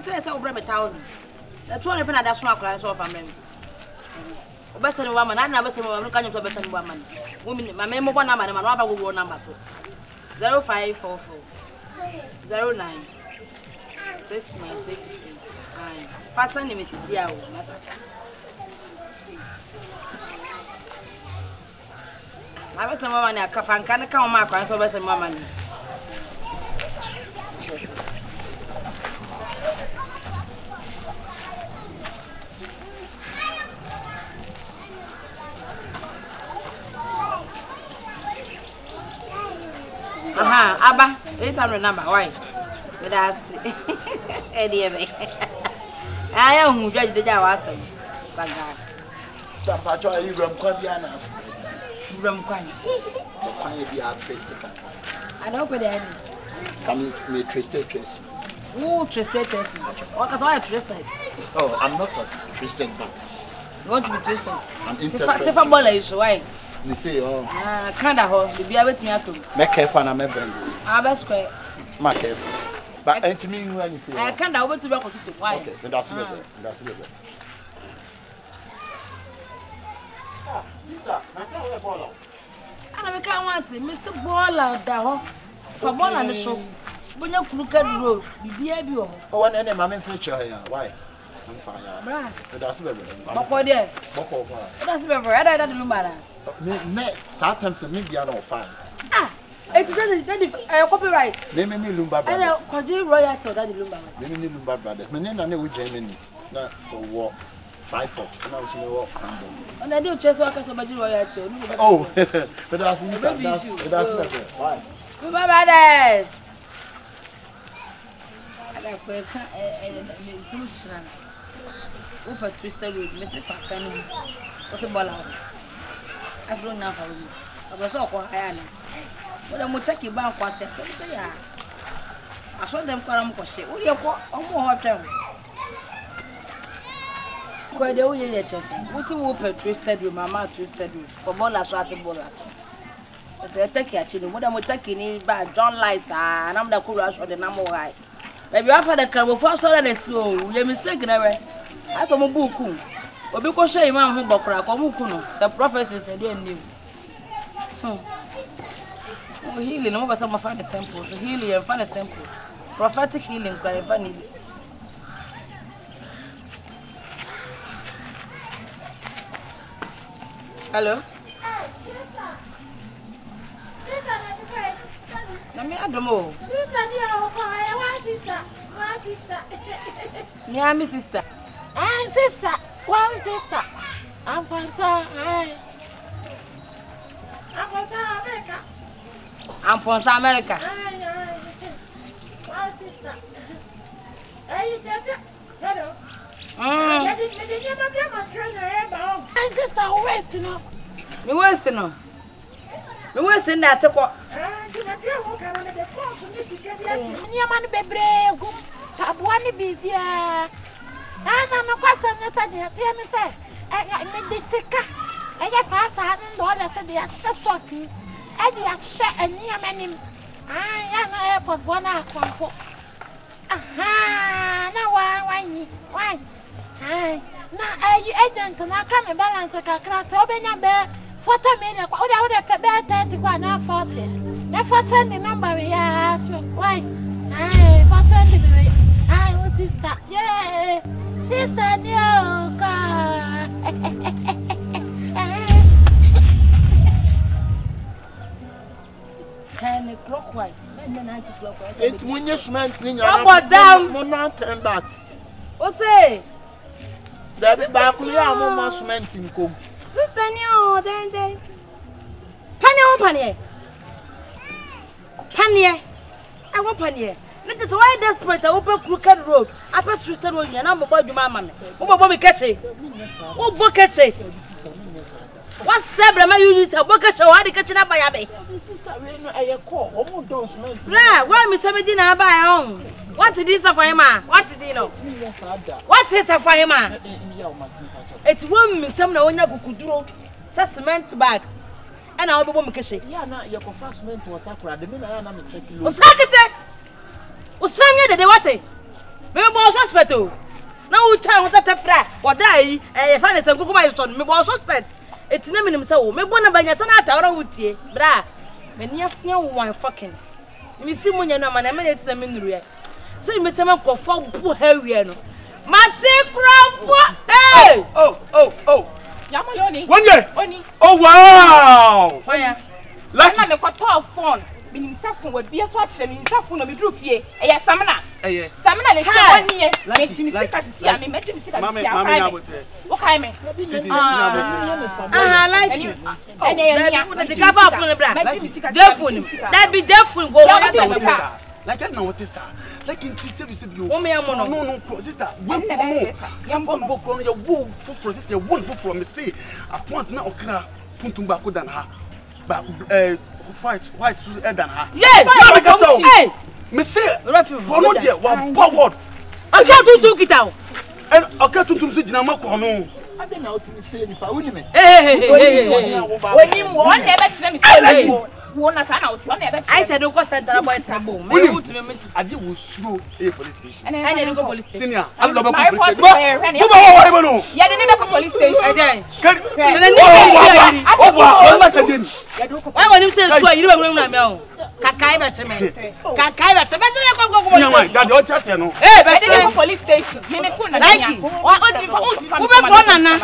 say 1,000. The 200 penny that's one class of a man. Best in woman, I never say woman, can you to best in woman? Women, my memo one number, and my number will number 0544 09 6968. First name is Sia. I was a woman, I can't come my class of best in woman. Abba, 800 number, why? But I see. Eddie, I am who judge the Jawasa. Stop, are you from Quadiana? From Quine. Can you be our trace? I don't put any. Can you make trace? Who trusted person? What is why I trusted? Oh, I'm not a trusted, but you want to be trusted? I'm interested. If a baller is why. You see, oh, kind of hole, be able to make careful and I'm a brand. I best square. Make careful. But to me, when you say, I can't over to rock to why. Okay, that's good. That's good. And I can't want it, Mr. Baller, the for Baller and the show. When you look at the road, be able. Oh, one any mammy feature here. Why? I'm fine. That's very good. That's very good. I don't know. Sometimes the media don't find. It's copyright. They may need Lumba brothers. I could you royalty that Lumba? They may need Lumba brothers. My name is Germany. Not for walk 5 foot. And I was in the walk. And I do chess workers of royalty. Oh, but that's why. Lumba brothers. I got a twisted road, Mr. Fakani. What's a ball out? I don't know how you. I was so quiet. But I'm take you back for 6 years. I saw them come for shit. What do you call a more hotel? Why do you get yourself? What's the whoop twisted with Mamma twisted with for ballers, ratty ballers? I said, take your children. What am I taking is by John Lights, and I'm the coolest for the number right. Maybe after the club before so that it's so, you're mistaken. I saw my book. Or because she man who bokra komu kuno the prophecy said they knew healing no be some find the simple so healing and find the simple prophetic healing can find it. Hello Nami adomo me am sister sister. Well, sister, I'm from South America. I'm from South America. My sister, where's to know? Me where's to know? Me where's to know? I'm not question that I say. I made the sicker. I got part of the said they are so saucy. I did share a near many. I am not airport 1 hour for. Aha, now why? Now, you agent and I can't balance a crack to open your bear 40 minutes. What I would have better 31 and 40. Never send the number we ask you. Why? I for sending me. I was sister. Yeah. Sister Nyoka. Clockwise, anti-clockwise. It's when you smelt in your not 10 bucks. What's it? There be back we are more cement in cook. Sister Nyo, then. Penny. I want penny. That is why desperate I open crooked road. I put twisted road and I'm about your mamma. Who will me catch it? Who book it? What several may you use a book show? How the catching up by Abbey? Sister, I call almost those men. Why Miss Medina by own? What is a fireman? What did you know? What is a fireman? It's one Miss Sumner when you could do cement bag. And I'll be woman catch it. Yeah, not your first men to attack. The minute I am checking. Usanya de what? Me bo suspect o. Na wo twa ho tata fra. Odai e fa ne sem kokoma yso me bo suspect. Etina minim se wo me bo na banya se na atawra wutie. Bra. Me nia sia one fucking. Me si munya no ma na me na etina me nuru ye. Se me se me kofo bu hawie no. Mate krofo. Hey! Oh. Yamayoni. Oni. Oh wow. Oya. Like na me kwato phone. Binim safun we bia so akyere me safun no me dru fie. Eya samna. Samna le se wonye. Me timi sika sia me metimi sika sia. Mama wo kai me. I like you. The cover phone bra. Metimi sika. Phone. That be their phone go. Like I know what this are. Like in TCB you. No, sister. We come your woo for sister, you won't for me say. At once now okra puntumba ko than her. But white than her. Yes, hey. Me say, for no dear, one forward. I can't do it out. And okay to gyina makọ no. I dey na otimi say nipa woni me. Oni mo on e be kire me say wo na sa na oti on e be kire. I said go center boy sabo. Me who to me. Ade wo suro e police station. I dey go police station. Senior, I love police station. Mo ba wo no. Ya dey be police station. Again. Why when you say so you don't know me o. Kakai be cheme. Kakai be cheme. Senior man, that your chat here no. Eh, be dey police station. Me me phone na nya. Wa oti fa. Wo be phone nana.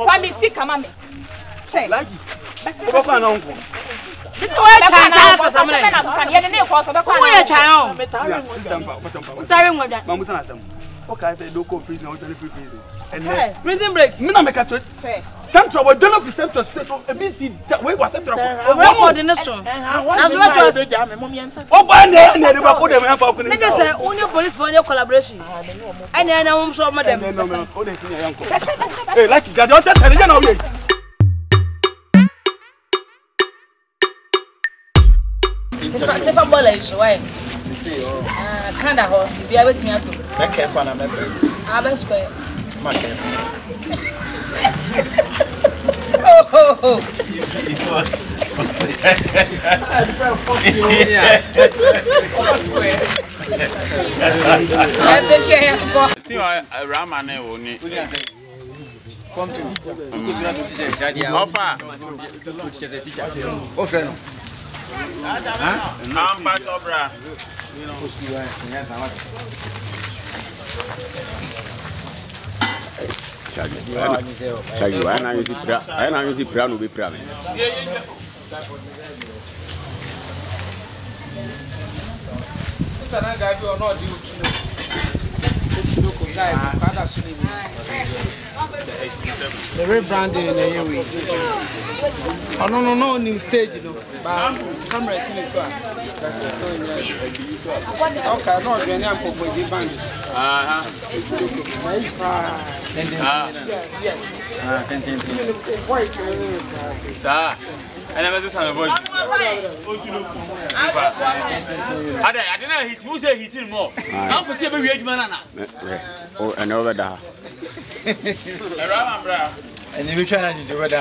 Fa me sika ma me. Like Oba fa na unko. This way can for some minute. Ya dey ko so be kwa. Wo ya chan o. Utare ngwa. Mamu sana asem. Okay, say do go prison, we prison. And prison break. Me na make it. Central we don't know Central straight to ABC we was Central. One coordination. Na so what was. Oba na dey ba ko dem yan fa ko ni. Nigga say only police for your collaboration. And then I am sure madam. No. O dey senior yanko. Hey, like God, don't tell me na we. Tefa bola iso why? You see oh. Kanda ho, bi abetin ato. Make careful na me. Abe square. Ma careful. Oh. See why Rama ne woni. Come to because you have to teach daddy. How far? To teach the teacher. Oh friend. I'm back obra. Chagi, why not use prayer? I not use prayer no be prayer. Sana gabi or not due to the rebranding in the way. Oh no, new stage, no. Camera is in this one. Okay, no, you're not for the band. Yes. Sir. I never see some voice. I didn't hit. Who say hitting more? I'm for see a baby man. Oh, and over there. And you try to do it.